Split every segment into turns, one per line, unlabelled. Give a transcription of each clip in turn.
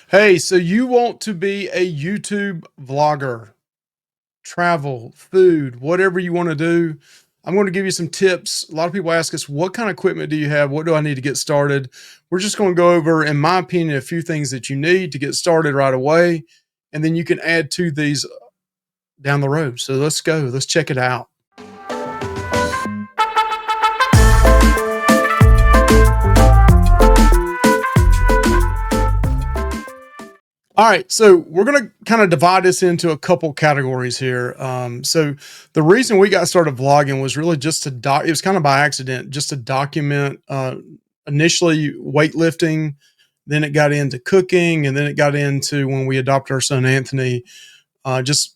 Hey, so you want to be a YouTube vlogger, travel, food, whatever you want to do. I'm going to give you some tips. A lot of people ask us, what kind of equipment do you have? What do I need to get started? We're just going to go over, in my opinion, a few things that you need to get started right away. And then you can add to these down the road. So let's go. Let's check it out. All right, so we're going to kind of divide this into a couple categories here. So the reason we got started vlogging was really just to it was kind of by accident, just to document initially weightlifting, then it got into cooking, and then it got into when we adopted our son Anthony, just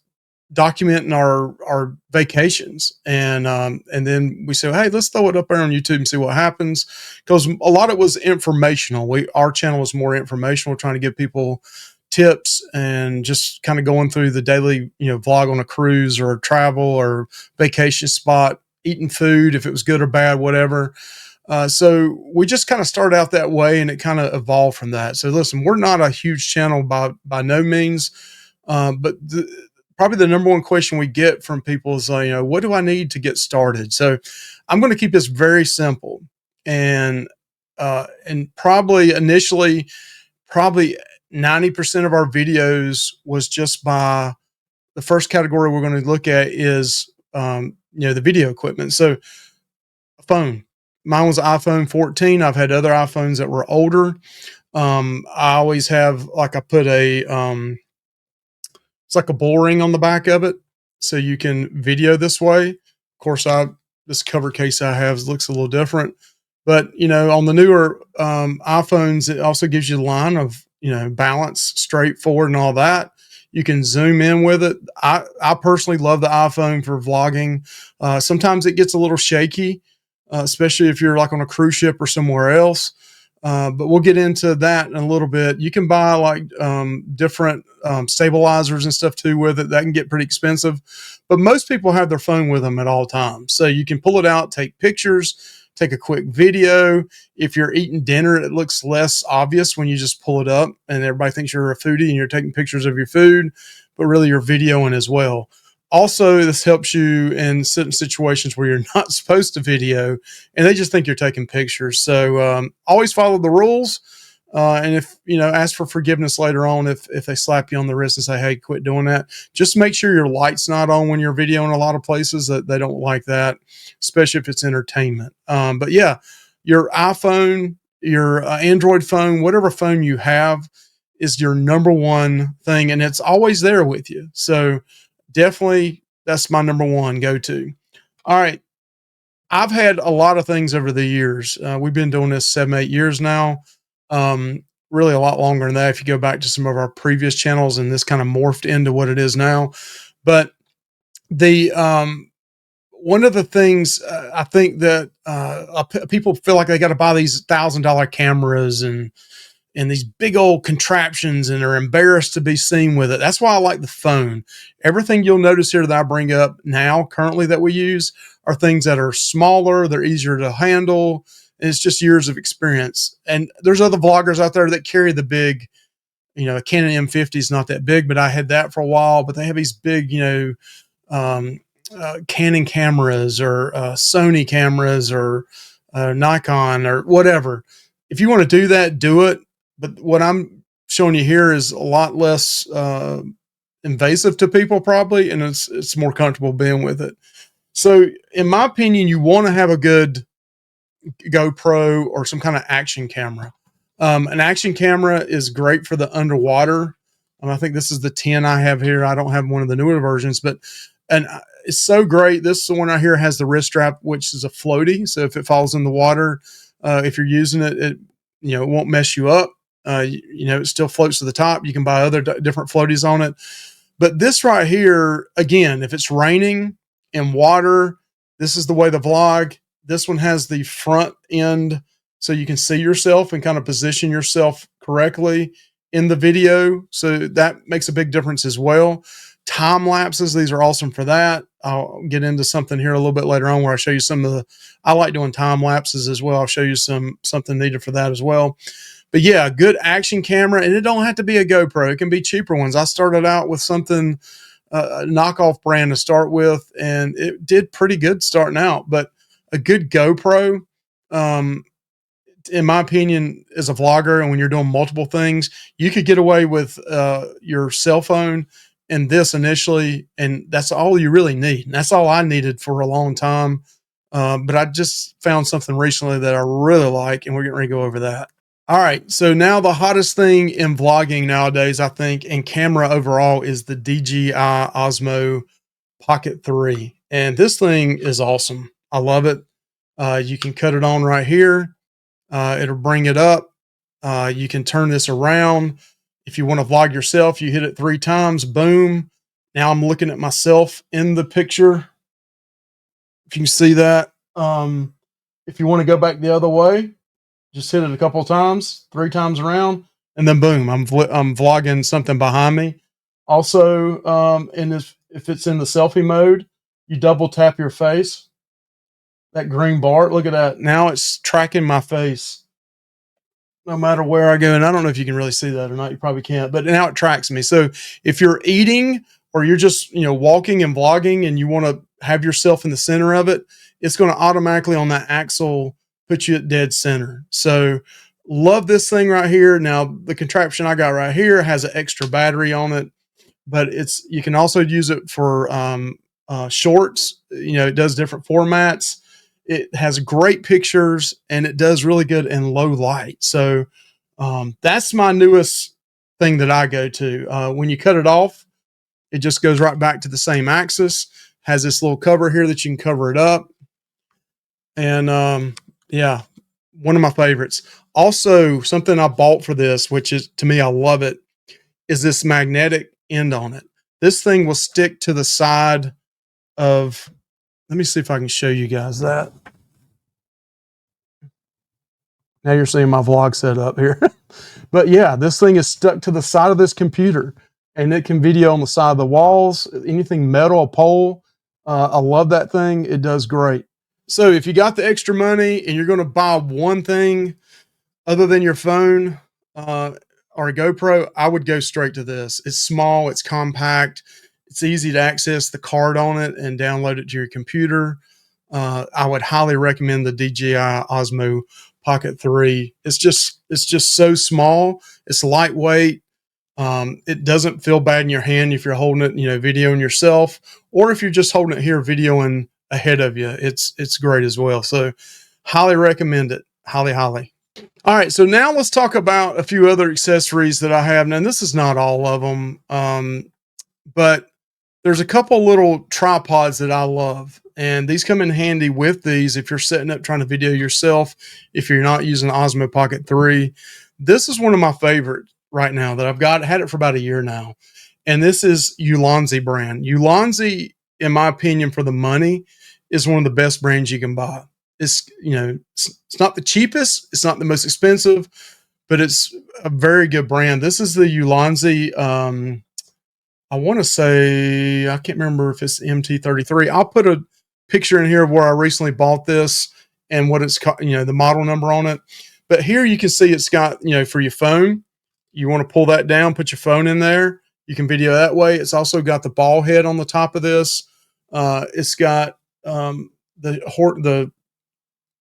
documenting our vacations, and then we said, hey, let's throw it up there on YouTube and see what happens, because a lot of it was informational. Our channel was more informational, trying to give people tips and just kind of going through the daily, vlog on a cruise or travel or vacation spot, eating food, if it was good or bad, whatever. So we just kind of started out that way, and it kind of evolved from that. So listen, we're not a huge channel by no means, but probably the number one question we get from people is, what do I need to get started? So I'm going to keep this very simple, and probably initially, probably 90% of our videos was just by the first category we're going to look at is, the video equipment. So a phone, mine was an iPhone 14. I've had other iPhones that were older. I always have, like, I put it's like a bull ring on the back of it, so you can video this way. Of course, this cover case I have looks a little different, but on the newer iPhones, it also gives you a line of balance, straightforward, and all that. You can zoom in with it. I personally love the iPhone for vlogging. Sometimes it gets a little shaky, especially if you're like on a cruise ship or somewhere else. But we'll get into that in a little bit. You can buy like different stabilizers and stuff too with it. That can get pretty expensive, but most people have their phone with them at all times. So you can pull it out, take pictures, take a quick video. If you're eating dinner, it looks less obvious when you just pull it up and everybody thinks you're a foodie and you're taking pictures of your food, but really you're videoing as well. Also, this helps you in certain situations where you're not supposed to video and they just think you're taking pictures. So always follow the rules. And if, ask for forgiveness later on if they slap you on the wrist and say, hey, quit doing that. Just make sure your light's not on when you're videoing. A lot of places that they don't like that, especially if it's entertainment. But yeah, your iPhone, your Android phone, whatever phone you have is your number one thing. And it's always there with you. So definitely, that's my number one go-to. All right. I've had a lot of things over the years. We've been doing this 7-8 years now. Really a lot longer than that if you go back to some of our previous channels, and this kind of morphed into what it is now. But the one of the things I think that people feel like they got to buy these $1,000 cameras and these big old contraptions, and are embarrassed to be seen with it. That's why I like the phone. Everything you'll notice here that I bring up now currently that we use are things that are smaller, they're easier to handle, and it's just years of experience. And there's other vloggers out there that carry the big, a Canon M50 is not that big, but I had that for a while, but they have these big, Canon cameras or Sony cameras or Nikon or whatever. If you want to do that, do it. But what I'm showing you here is a lot less invasive to people probably, and it's more comfortable being with it. So in my opinion, you want to have a good GoPro or some kind of action camera. An action camera is great for the underwater. I think this is the 10 I have here. I don't have one of the newer versions, but it's so great. This one right here has the wrist strap, which is a floaty. So if it falls in the water, if you're using it, it won't mess you up. It still floats to the top. You can buy other different floaties on it. But this right here, again, if it's raining and water, this is the way to vlog. This one has the front end so you can see yourself and kind of position yourself correctly in the video. So that makes a big difference as well. Time lapses, these are awesome for that. I'll get into something here a little bit later on where I show you some of I like doing time lapses as well. I'll show you something needed for that as well. But yeah, a good action camera, and it don't have to be a GoPro. It can be cheaper ones. I started out with something, a knockoff brand to start with, and it did pretty good starting out. But a good GoPro, um, in my opinion, as a vlogger, and when you're doing multiple things, you could get away with your cell phone and this initially, and that's all you really need. And that's all I needed for a long time. But I just found something recently that I really like, and we're getting ready to go over that. All right. So now the hottest thing in vlogging nowadays, I think, and camera overall, is the DJI Osmo Pocket 3. And this thing is awesome. I love it. You can cut it on right here. It'll bring it up. You can turn this around. If you want to vlog yourself, you hit it 3 times. Boom. Now I'm looking at myself in the picture. If you can see that. If you want to go back the other way, just hit it a couple times, 3 times around, and then boom, I'm vlogging something behind me. Also, and if it's in the selfie mode, you double tap your face. That green bar, look at that. Now it's tracking my face no matter where I go. And I don't know if you can really see that or not. You probably can't, but now it tracks me. So if you're eating or you're just, walking and vlogging and you want to have yourself in the center of it, it's going to automatically on that axle put you at dead center. So love this thing right here. Now the contraption I got right here has an extra battery on it, but you can also use it for shorts. It does different formats. It has great pictures, and it does really good in low light. So that's my newest thing that I go to. When you cut it off, it just goes right back to the same axis. Has this little cover here that you can cover it up. And yeah, one of my favorites. Also, something I bought for this, which is, to me, I love it, is this magnetic end on it. This thing will stick to the side of, let me see if I can show you guys that. Now you're seeing my vlog setup here. But yeah, this thing is stuck to the side of this computer, and it can video on the side of the walls, anything metal, a pole. I love that thing. It does great. So if you got the extra money and you're going to buy one thing other than your phone or a GoPro, I would go straight to this. It's small, it's compact, it's easy to access the card on it and download it to your computer. I would highly recommend the DJI Osmo Pocket 3. It's just so small. It's lightweight. It doesn't feel bad in your hand if you're holding it, videoing yourself, or if you're just holding it here, videoing ahead of you. It's great as well. So highly recommend it. Highly, highly. All right. So now let's talk about a few other accessories that I have. Now, this is not all of them. But there's a couple little tripods that I love, and these come in handy with these if you're setting up trying to video yourself, if you're not using the Osmo Pocket 3. This is one of my favorites right now that I've had it for about a year now, and this is Ulanzi brand. Ulanzi, in my opinion, for the money, is one of the best brands you can buy. It's not the cheapest, it's not the most expensive, but it's a very good brand. This is the Ulanzi. I want to say, I can't remember if it's MT33. I'll put a picture in here of where I recently bought this and what it's called, the model number on it. But here you can see it's got, for your phone, you want to pull that down, put your phone in there. You can video that way. It's also got the ball head on the top of this. It's got the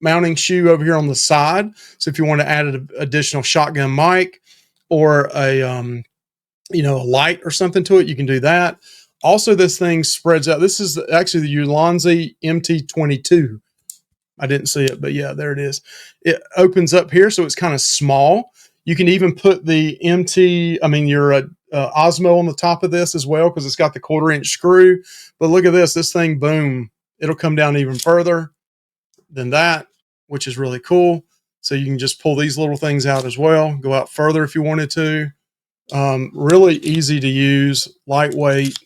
mounting shoe over here on the side. So if you want to add an additional shotgun mic or a light or something to it, you can do that. Also, this thing spreads out. This is actually the Ulanzi MT22. I didn't see it, but yeah, there it is. It opens up here, so it's kind of small. You can even put the your Osmo on the top of this as well, because it's got the 1/4-inch screw. But look at this. This thing, boom, it'll come down even further than that, which is really cool. So you can just pull these little things out as well, go out further if you wanted to. Really easy to use, lightweight.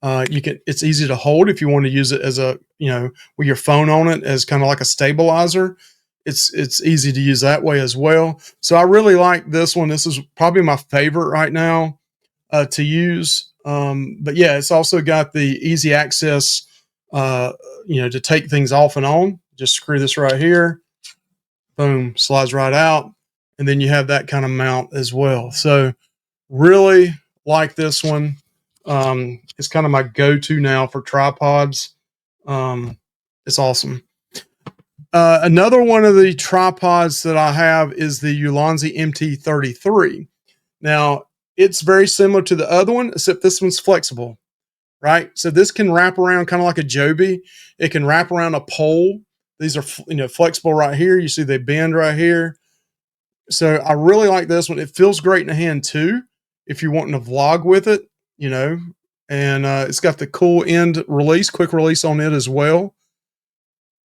It's easy to hold if you want to use it as with your phone on it as kind of like a stabilizer. It's easy to use that way as well. So I really like this one. This is probably my favorite right now to use. But yeah, it's also got the easy access, to take things off and on. Just screw this right here. Boom, slides right out. and then you have that kind of mount as well. So really like this one. It's kind of my go-to now for tripods. It's awesome. Another one of the tripods that I have is the Ulanzi MT33. Now, it's very similar to the other one, except this one's flexible, right? So this can wrap around kind of like a Joby. It can wrap around a pole. These are flexible right here. You see they bend right here. So I really like this one. It feels great in the hand too, if you're wanting to vlog with it, and it's got the cool end release, quick release on it as well.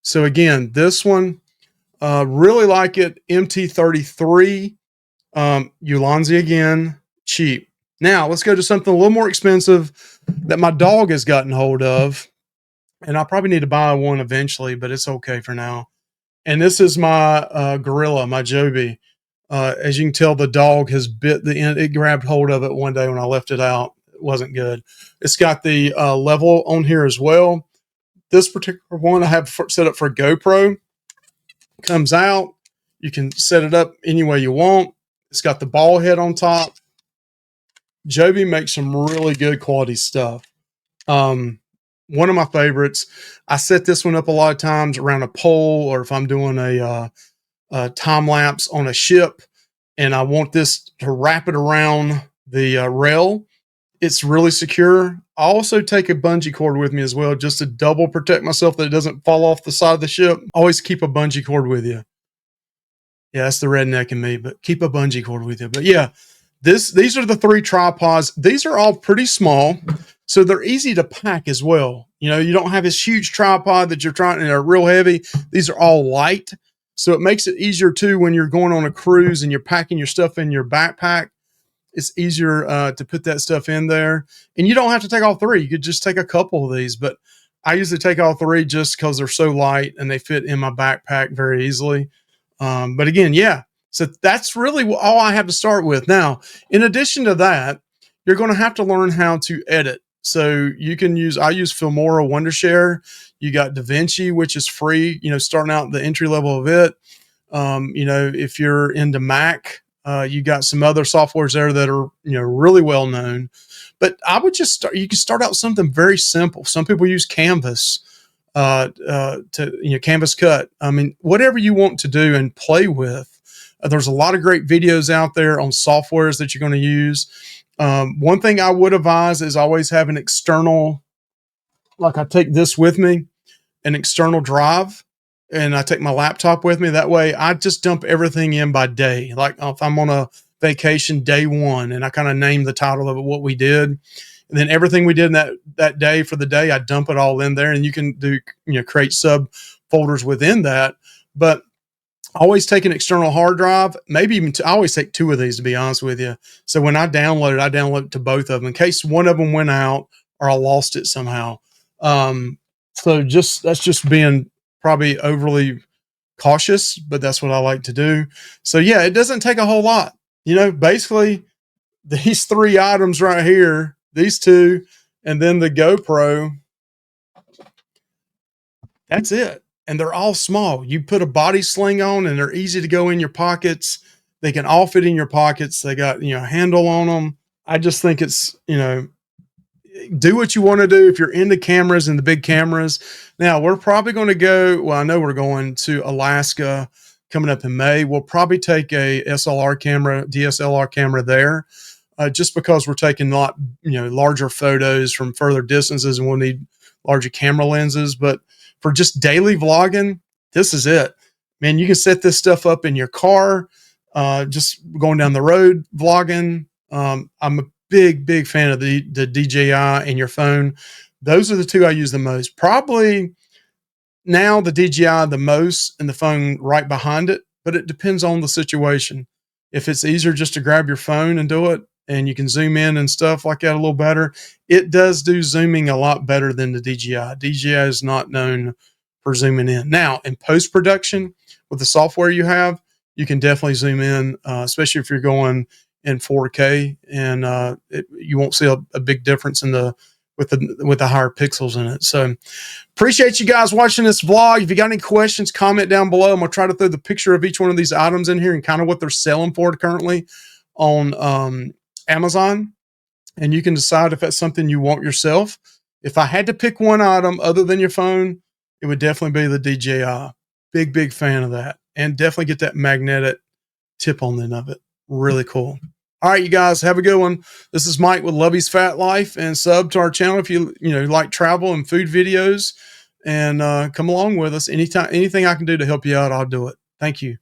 So again, this one, really like it. MT33, Ulanzi again, cheap. Now let's go to something a little more expensive that my dog has gotten hold of, and I'll probably need to buy one eventually, but it's okay for now. And this is my Gorilla, my Joby. As you can tell, the dog has bit the end. It grabbed hold of it one day when I left it out. It wasn't good. It's got the level on here as well. This particular one I have set up for GoPro. Comes out. You can set it up any way you want. It's got the ball head on top. Joby makes some really good quality stuff. One of my favorites. I set this one up a lot of times around a pole, or if I'm doing a time lapse on a ship and I want this to wrap it around the rail. It's really secure. I also take a bungee cord with me as well, just to double protect myself that it doesn't fall off the side of the ship. Always keep a bungee cord with you. Yeah, that's the redneck in me, but keep a bungee cord with you. But yeah, these are the three tripods. These are all pretty small, so they're easy to pack as well. You don't have this huge tripod that you're trying, and they're real heavy. These are all light. So it makes it easier too when you're going on a cruise and you're packing your stuff in your backpack. It's easier to put that stuff in there. And you don't have to take all three. You could just take a couple of these, but I usually take all three just because they're so light and they fit in my backpack very easily. But again, yeah. So that's really all I have to start with. Now, in addition to that, you're going to have to learn how to edit. So I use Filmora Wondershare. You got DaVinci, which is free, starting out the entry level of it. If you're into Mac, you got some other softwares there that are, really well known. But I would just you can start out something very simple. Some people use Canvas, Canvas Cut. I mean, whatever you want to do and play with. There's a lot of great videos out there on softwares that you're going to use. One thing I would advise is always have an external, like I take this with me, an external drive, and I take my laptop with me. That way I just dump everything in by day. Like if I'm on a vacation, day one, and I kind of name the title of it, what we did. And then everything we did in that day for the day, I dump it all in there, and you can do, create subfolders within that. But always take an external hard drive, maybe even I always take two of these, to be honest with you. So when I download it to both of them in case one of them went out or I lost it somehow. So that's just being probably overly cautious, but that's what I like to do. So yeah, it doesn't take a whole lot. Basically these three items right here, these two, and then the GoPro, that's it. And they're all small. You put a body sling on and they're easy to go in your pockets. They can all fit in your pockets. They got, handle on them. I just think it's, do what you want to do if you're into cameras and the big cameras. Now we're probably going to go, I know we're going to Alaska coming up in May. We'll probably take a DSLR camera there, just because we're taking larger photos from further distances and we'll need larger camera lenses. But for just daily vlogging, this is it, man. You can set this stuff up in your car, just going down the road vlogging. I'm a big fan of the DJI and your phone. Those are the two I use the most. Probably now the DJI the most and the phone right behind it, but it depends on the situation. If it's easier just to grab your phone and do it, and you can zoom in and stuff like that a little better, it does do zooming a lot better than the DJI. DJI is not known for zooming in. Now, in post-production, with the software you have, you can definitely zoom in, especially if you're going in 4K, and you won't see a big difference in the with the higher pixels in it. So appreciate you guys watching this vlog. If you got any questions, comment down below. I'm gonna try to throw the picture of each one of these items in here and kind of what they're selling for currently on Amazon, and you can decide if that's something you want yourself. If I had to pick one item other than your phone, it would definitely be the DJI. Big fan of that, and definitely get that magnetic tip on the end of it. Really cool. All right, you guys, have a good one. This is Mike with Lovey's Fat Life, and sub to our channel if you like travel and food videos, and come along with us anytime. Anything I can do to help you out, I'll do it. Thank you.